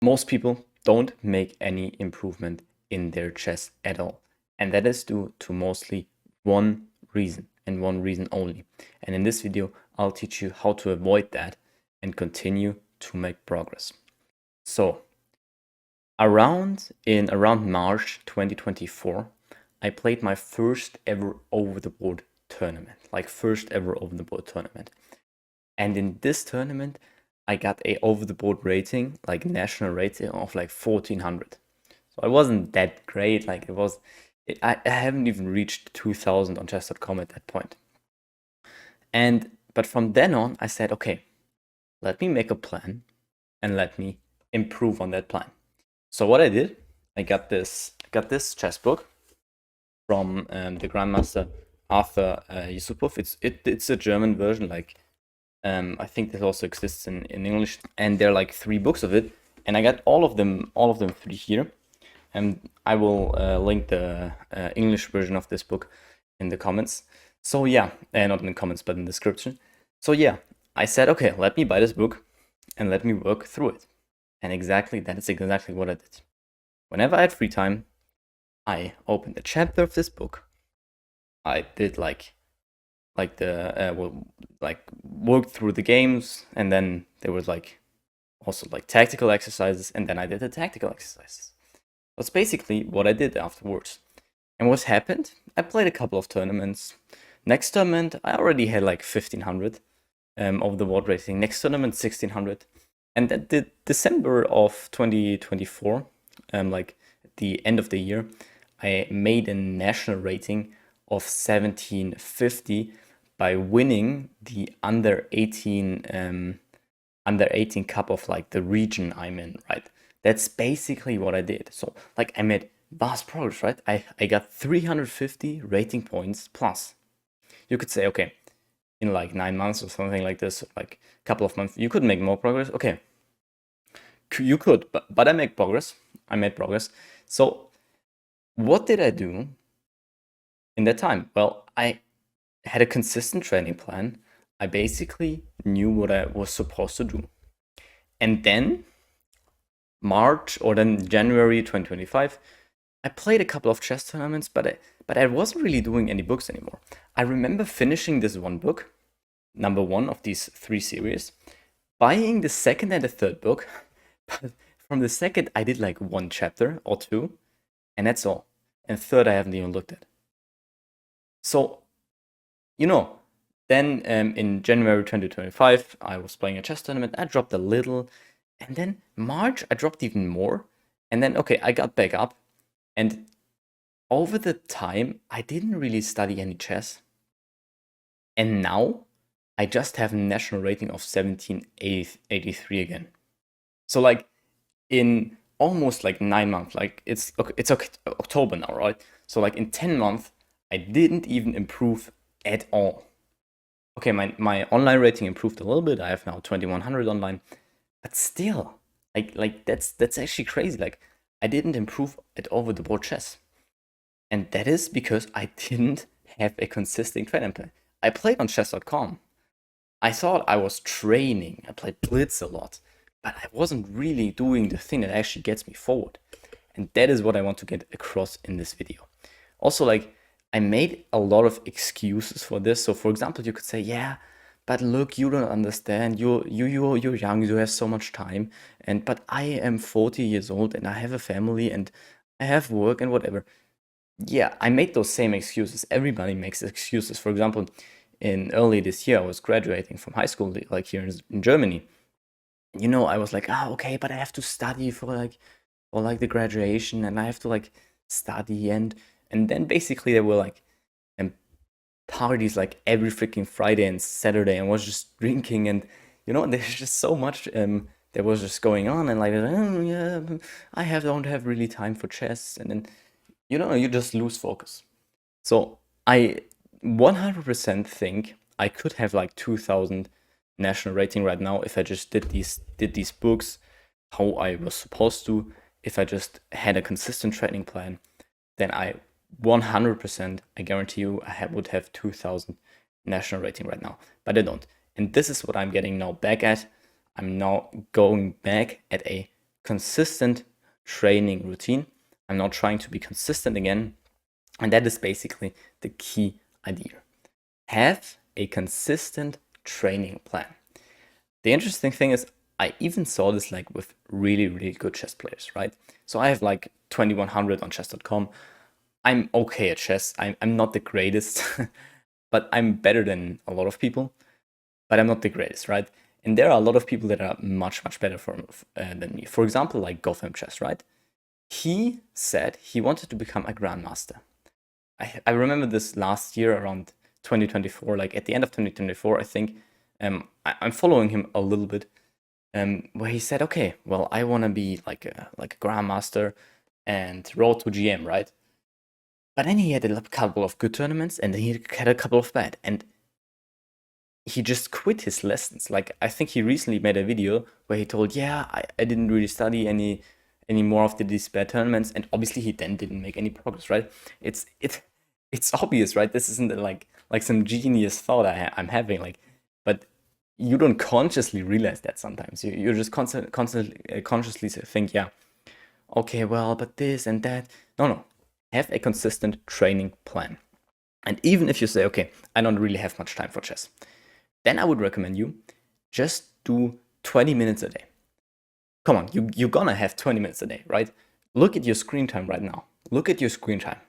most people don't make any improvement in their chess at all. And that is due to mostly one reason and one reason only. And in this video, I'll teach you how to avoid that and continue to make progress. So around March 2024, I played my first ever over-the-board tournament, And in this tournament, I got a over-the-board rating, like national rating of like 1400. So I wasn't that great. Like I haven't even reached 2000 on chess.com at that point. But from then on, I said, okay, let me make a plan and let me improve on that plan. So what I did, I got this chess book from the Grandmaster Arthur Yusupov. It's a German version, like I think this also exists in English, and there are like 3 books of it, and I got all of them 3 here, and I will link the English version of this book in the comments. So yeah, not in the comments, but in the description. So yeah, I said, okay, let me buy this book and let me work through it. And that is exactly what I did. Whenever I had free time, I opened a chapter of this book. I did like worked through the games, and then there was like also like tactical exercises, and then I did the tactical exercises. That's basically what I did afterwards. And what happened? I played a couple of tournaments. Next tournament, I already had like 1500 of the board rating. Next tournament, 1600. And at the December of 2024, like at the end of the year, I made a national rating of 1750 by winning the under 18 cup of like the region I'm in, right? That's basically what I did. So like I made vast progress, right? I got 350 rating points plus. You could say, okay, in like 9 months or something like this, like a couple of months, you could make more progress. Okay, you could, but I made progress. So what did I do in that time? Well, I had a consistent training plan. I basically knew what I was supposed to do. And then January 2025, I played a couple of chess tournaments, but I wasn't really doing any books anymore. I remember finishing this one book, number 1 of these 3 series, buying the second and the third book, but from the second I did like 1 chapter or 2, and that's all. And third I haven't even looked at. So, then in January 2025, I was playing a chess tournament. I dropped a little, and then March I dropped even more, and then okay, I got back up, and over the time I didn't really study any chess, and now I just have a national rating of 1783 again. So like in almost like 9 months, like it's October now, right? So like in 10 months, I didn't even improve at all. Okay, my online rating improved a little bit. I have now 2100 online, but still, like that's actually crazy. Like I didn't improve at over the board chess, and that is because I didn't have a consistent training plan. I played on chess.com. I thought I was training. I played blitz a lot, but I wasn't really doing the thing that actually gets me forward. And that is what I want to get across in this video. Also, like, I made a lot of excuses for this. So for example, you could say, yeah, but look, you don't understand. You're young, you have so much time. But I am 40 years old and I have a family and I have work and whatever. Yeah, I made those same excuses. Everybody makes excuses. For example, in early this year, I was graduating from high school, like here in Germany. I was like, okay, but I have to study for the graduation, and I have to like study, and then basically there were like parties like every freaking Friday and Saturday, and was just drinking, and there's just so much that was just going on, and like, oh yeah, don't have really time for chess, and then you just lose focus. So I 100% think I could have like 2000 national rating right now if I just did these books how I was supposed to. If I just had a consistent training plan, then I 100%, I guarantee you, I would have 2000 national rating right now. But I don't. And this is what I'm getting now back at. I'm now going back at a consistent training routine. I'm not trying to be consistent again. And that is basically the key idea. Have a consistent training plan. The interesting thing is I even saw this like with really, really good chess players, right? So I have like 2100 on chess.com. I'm okay at chess. I'm not the greatest, but I'm better than a lot of people, but I'm not the greatest, right? And there are a lot of people that are much, much better than me. For example, like Gotham Chess, right? He said he wanted to become a grandmaster. I remember this last year around 2024, like at the end of 2024, I think. I'm following him a little bit, where he said, okay, well, I want to be like a grandmaster and road to GM, right? But then he had a couple of good tournaments, and then he had a couple of bad, and he just quit his lessons. Like I think he recently made a video where he told, yeah, I didn't really study any more of these bad tournaments, and obviously he then didn't make any progress, right? It's obvious, right? This isn't like some genius thought I'm having, like, but you don't consciously realize that sometimes. You just constantly consciously think, yeah, okay, well, but this and that. No. Have a consistent training plan. And even if you say, okay, I don't really have much time for chess, then I would recommend you just do 20 minutes a day. Come on, you're gonna have 20 minutes a day, right? Look at your screen time right now. Look at your screen time.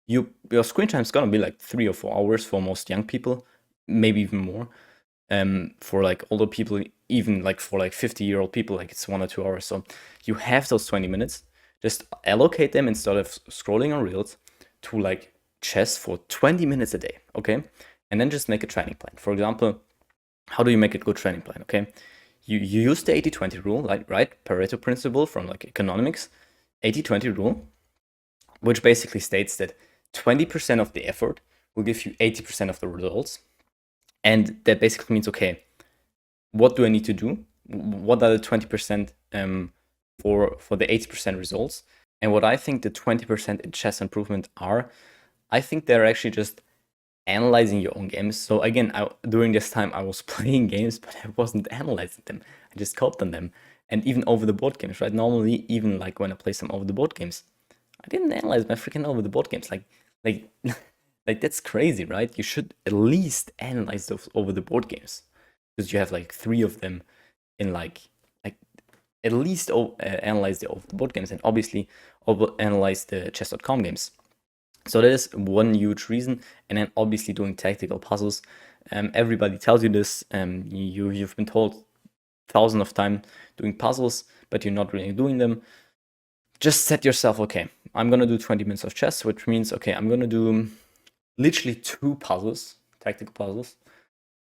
Your screen time is gonna be like 3 or 4 hours for most young people, maybe even more. For like older people, even like for like 50-year-old people, like it's 1 or 2 hours. So you have those 20 minutes. Just allocate them instead of scrolling on reels to like chess for 20 minutes a day, okay? And then just make a training plan. For example, how do you make a good training plan, okay? You use the 80-20 rule, like, right? Pareto principle from like economics, 80-20 rule, which basically states that 20% of the effort will give you 80% of the results. And that basically means, okay, what do I need to do? What are the 20% for the 80% results? And what I think the 20% in chess improvement are, I think they're actually just analyzing your own games. So again, during this time I was playing games, but I wasn't analyzing them. I just coped on them. And even over the board games, right? Normally, even like when I play some over the board games, I didn't analyze my freaking over the board games. Like, like that's crazy, right? You should at least analyze those over the board games because you have like 3 of them in like at least analyze the over the board games, and obviously analyze the chess.com games. So that is one huge reason. And then obviously doing tactical puzzles. Everybody tells you this. You've been told thousands of times doing puzzles, but you're not really doing them. Just set yourself, okay, I'm gonna do 20 minutes of chess, which means, okay, I'm gonna do literally 2 puzzles, tactical puzzles,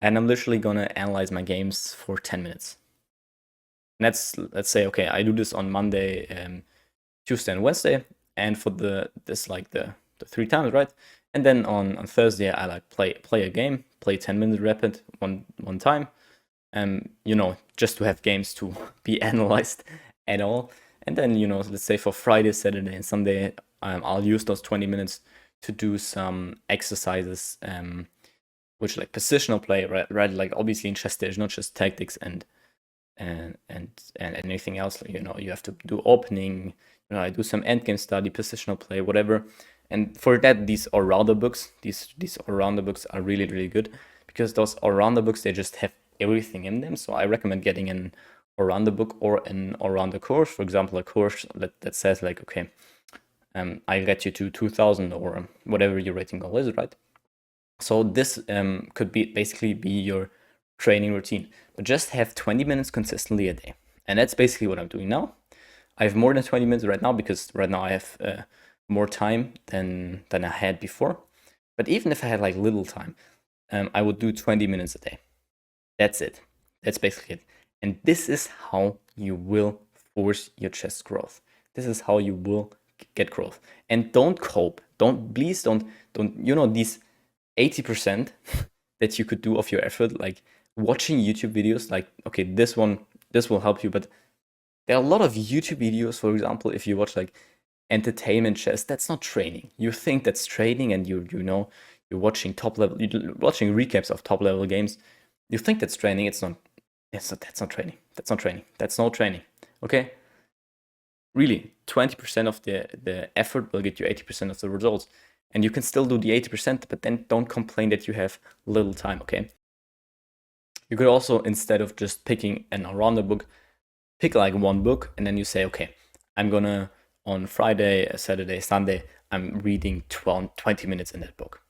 and I'm literally gonna analyze my games for 10 minutes. And let's say, okay, I do this on Monday, Tuesday, and Wednesday, and for the 3 times, right? And then on Thursday, I like play a game, play 10 minutes rapid one time, just to have games to be analyzed at all. And then, let's say for Friday, Saturday, and Sunday, I'll use those 20 minutes to do some exercises, which like positional play, right? Like obviously in chess, there's not just tactics and anything else. You have to do opening. I do some endgame study, positional play, whatever. And for that, these all-rounder books, these all-rounder books are really, really good because those all-rounder books, they just have everything in them. So I recommend getting an all-rounder book or an all-rounder course. For example, a course that says like, okay, I get you to 2000 or whatever your rating goal is, right? So this could basically be your training routine, but just have 20 minutes consistently a day. And that's basically what I'm doing now. I have more than 20 minutes right now because right now I have more time than I had before. But even if I had like little time, I would do 20 minutes a day. That's it. That's basically it. And this is how you will force your chess growth. This is how you will get growth. And don't cope. Please don't, these 80% that you could do of your effort, like watching YouTube videos, like, okay, this will help you, but there are a lot of YouTube videos, for example, if you watch like entertainment chess, that's not training. You think that's training, and you're watching you're watching recaps of top level games. You think that's training. It's not. That's not training. That's not training. That's no training. Okay. really 20% of the effort will get you 80% of the results. And you can still do the 80%, but then don't complain that you have little time, okay? You could also, instead of just picking an all-rounder book, pick like one book, and then you say, okay, I'm gonna, on Friday, Saturday, Sunday, I'm reading 20 minutes in that book.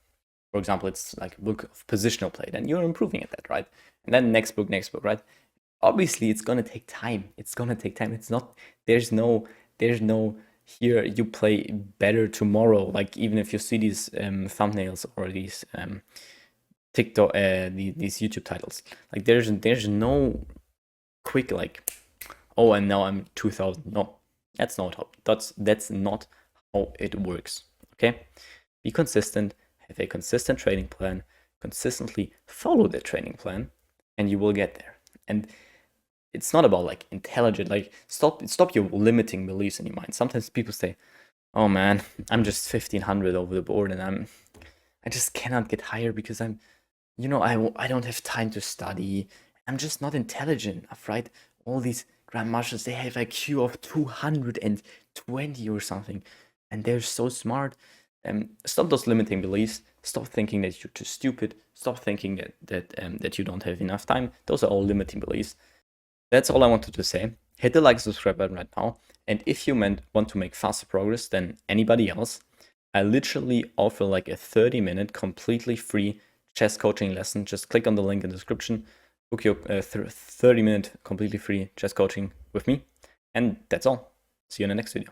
For example, it's like a book of positional play, then you're improving at that, right? And then next book, right? Obviously, it's gonna take time. It's gonna take time. It's not, there's no, here you play better tomorrow. Like, even if you see these thumbnails or these TikTok, these YouTube titles, like there's no quick like, oh, and now I'm 2000. No, that's not how it works. Okay, be consistent, have a consistent training plan, consistently follow the training plan, and you will get there. And it's not about like intelligent, like stop your limiting beliefs in your mind. Sometimes people say, oh man, I'm just 1500 over the board and I just cannot get higher because I don't have time to study. I'm just not intelligent enough, right? All these grandmasters, they have IQ of 220 or something, and they're so smart. Stop those limiting beliefs. Stop thinking that you're too stupid. Stop thinking that you don't have enough time. Those are all limiting beliefs. That's all I wanted to say. Hit the like, subscribe button right now. And if you want to make faster progress than anybody else, I literally offer like a 30-minute completely free chess coaching lesson. Just click on the link in the description, book your 30-minute completely free chess coaching with me. And that's all. See you in the next video.